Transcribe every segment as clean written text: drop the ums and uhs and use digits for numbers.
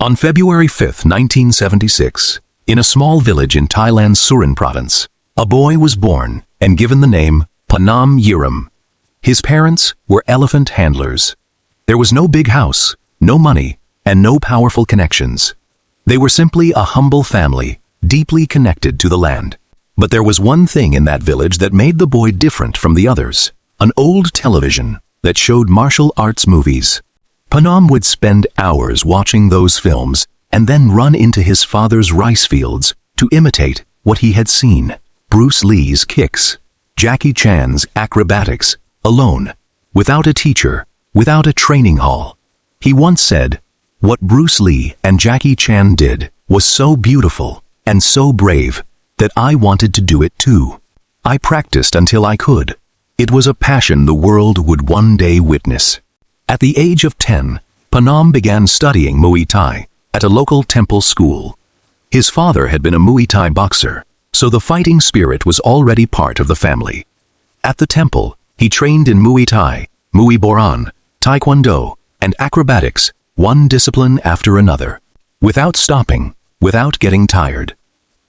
On February 5, 1976, in a small village in Thailand's Surin province, a boy was born and given the name Panom Yeerum. His parents were elephant handlers. There was no big house, no money, and no powerful connections. They were simply a humble family, deeply connected to the land. But there was one thing in that village that made the boy different from the others: an old television that showed martial arts movies. Panom would spend hours watching those films and then run into his father's rice fields to imitate what he had seen: Bruce Lee's kicks, Jackie Chan's acrobatics, alone, without a teacher, without a training hall. He once said, "What Bruce Lee and Jackie Chan did was so beautiful and so brave that I wanted to do it too. I practiced until I could. It was a passion the world would one day witness." At the age of 10, Panom began studying Muay Thai at a local temple school. His father had been a Muay Thai boxer, so the fighting spirit was already part of the family. At the temple, he trained in Muay Thai, Muay Boran, Taekwondo, and acrobatics, one discipline after another, without stopping, without getting tired.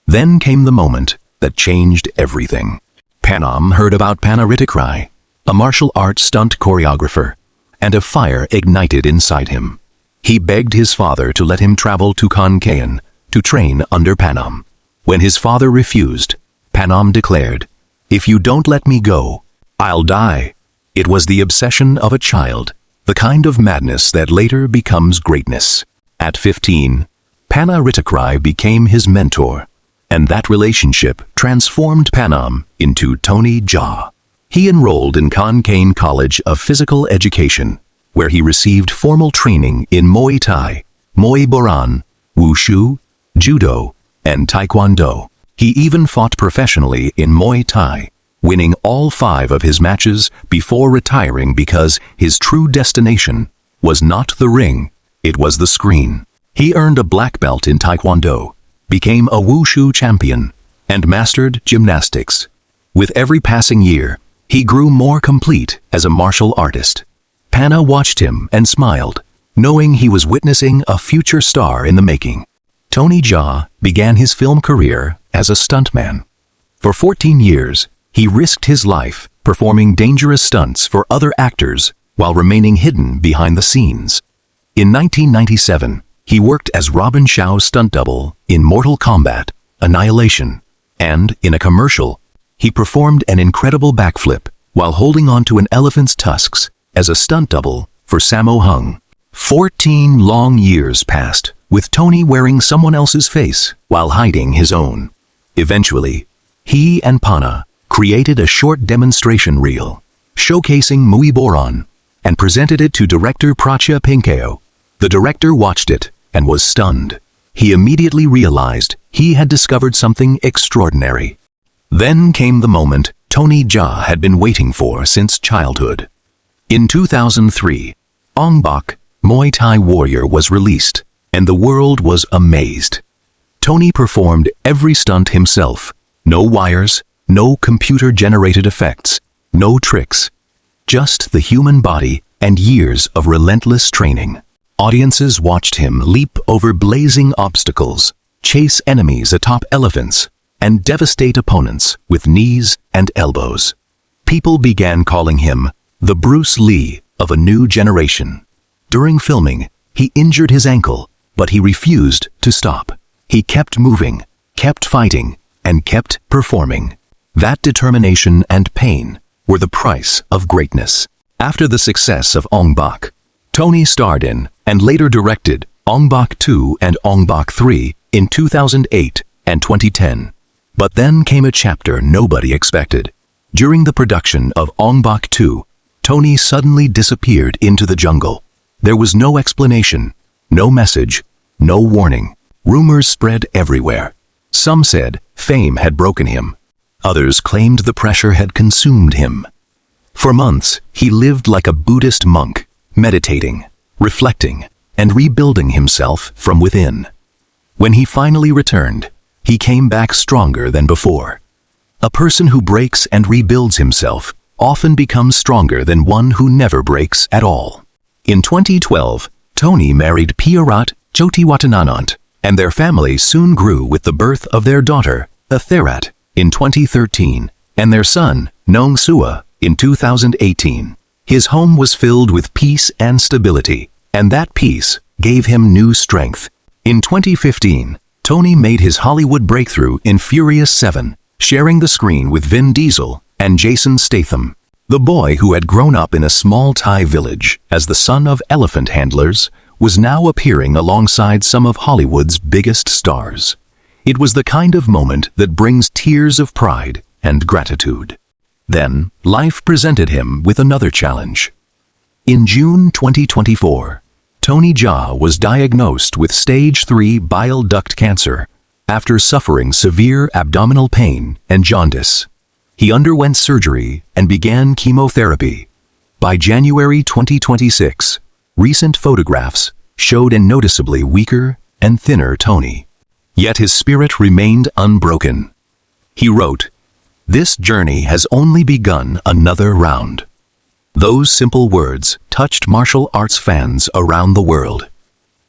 Then came the moment that changed everything. Panom heard about Biographical, a martial arts stunt choreographer, and a fire ignited inside him. He begged his father to let him travel to Khon Kaen to train under Panom. When his father refused, Panom declared, "If you don't let me go, I'll die." It was the obsession of a child, the kind of madness that later becomes greatness. At 15, Biographical became his mentor, and that relationship transformed Panom into Tony Jaa. He enrolled in Khon Kaen College of Physical Education, where he received formal training in Muay Thai, Muay Boran, Wushu, Judo, and Taekwondo. He even fought professionally in Muay Thai, winning all 5 of his matches before retiring because his true destination was not the ring, it was the screen. He earned a black belt in Taekwondo, became a Wushu champion, and mastered gymnastics. With every passing year, he grew more complete as a martial artist. Pana watched him and smiled, knowing he was witnessing a future star in the making. Tony Jaa began his film career as a stuntman. For 14 years, he risked his life performing dangerous stunts for other actors while remaining hidden behind the scenes. In 1997, he worked as Robin Shou's stunt double in Mortal Kombat: Annihilation, and in a commercial, he performed an incredible backflip while holding onto an elephant's tusks as a stunt double for Sammo Hung. 14 long years passed, with Tony wearing someone else's face while hiding his own. Eventually, he and Pana created a short demonstration reel, showcasing Muay Boran, and presented it to director Pracha Pinkeo. The director watched it and was stunned. He immediately realized he had discovered something extraordinary. Then came the moment Tony Jaa had been waiting for since childhood. In 2003, Ong-Bak, Muay Thai Warrior was released, and the world was amazed. Tony performed every stunt himself. No wires, no computer-generated effects, no tricks. Just the human body and years of relentless training. Audiences watched him leap over blazing obstacles, chase enemies atop elephants, and devastate opponents with knees and elbows. People began calling him the Bruce Lee of a new generation. During filming, he injured his ankle, but he refused to stop. He kept moving, kept fighting, and kept performing. That determination and pain were the price of greatness. After the success of Ong-Bak, Tony starred in and later directed Ong-Bak 2 and Ong-Bak 3 in 2008 and 2010. But then came a chapter nobody expected. During the production of Ong-Bak 2, Tony suddenly disappeared into the jungle. There was no explanation, no message, no warning. Rumors spread everywhere. Some said fame had broken him. Others claimed the pressure had consumed him. For months, he lived like a Buddhist monk, meditating, reflecting, and rebuilding himself from within. When he finally returned, he came back stronger than before. A person who breaks and rebuilds himself often becomes stronger than one who never breaks at all. In 2012, Tony married Piarat Jyoti Watananant, and their family soon grew with the birth of their daughter, Atherat, in 2013, and their son, Nong Sua, in 2018. His home was filled with peace and stability, and that peace gave him new strength. In 2015, Tony made his Hollywood breakthrough in Furious 7, sharing the screen with Vin Diesel and Jason Statham. The boy who had grown up in a small Thai village as the son of elephant handlers was now appearing alongside some of Hollywood's biggest stars. It was the kind of moment that brings tears of pride and gratitude. Then, life presented him with another challenge. In June 2024, Tony Jaa was diagnosed with stage 3 bile duct cancer after suffering severe abdominal pain and jaundice. He underwent surgery and began chemotherapy. By January 2026, recent photographs showed a noticeably weaker and thinner Tony. Yet his spirit remained unbroken. He wrote, "This journey has only begun another round." Those simple words touched martial arts fans around the world.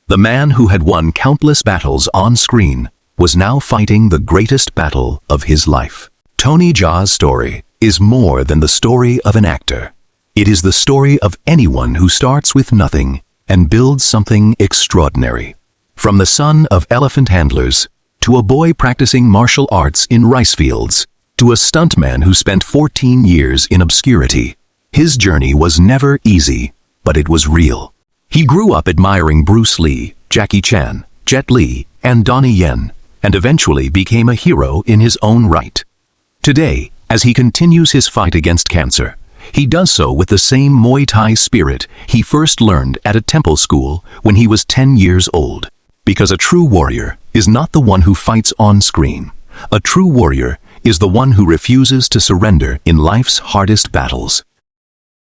The man who had won countless battles on screen was now fighting the greatest battle of his life. Tony Jaa's story is more than the story of an actor. It is the story of anyone who starts with nothing and builds something extraordinary. From the son of elephant handlers, to a boy practicing martial arts in rice fields, to a stuntman who spent 14 years in obscurity, his journey was never easy, but it was real. He grew up admiring Bruce Lee, Jackie Chan, Jet Li, and Donnie Yen, and eventually became a hero in his own right. Today, as he continues his fight against cancer, he does so with the same Muay Thai spirit he first learned at a temple school when he was 10 years old. Because a true warrior is not the one who fights on screen. A true warrior is the one who refuses to surrender in life's hardest battles.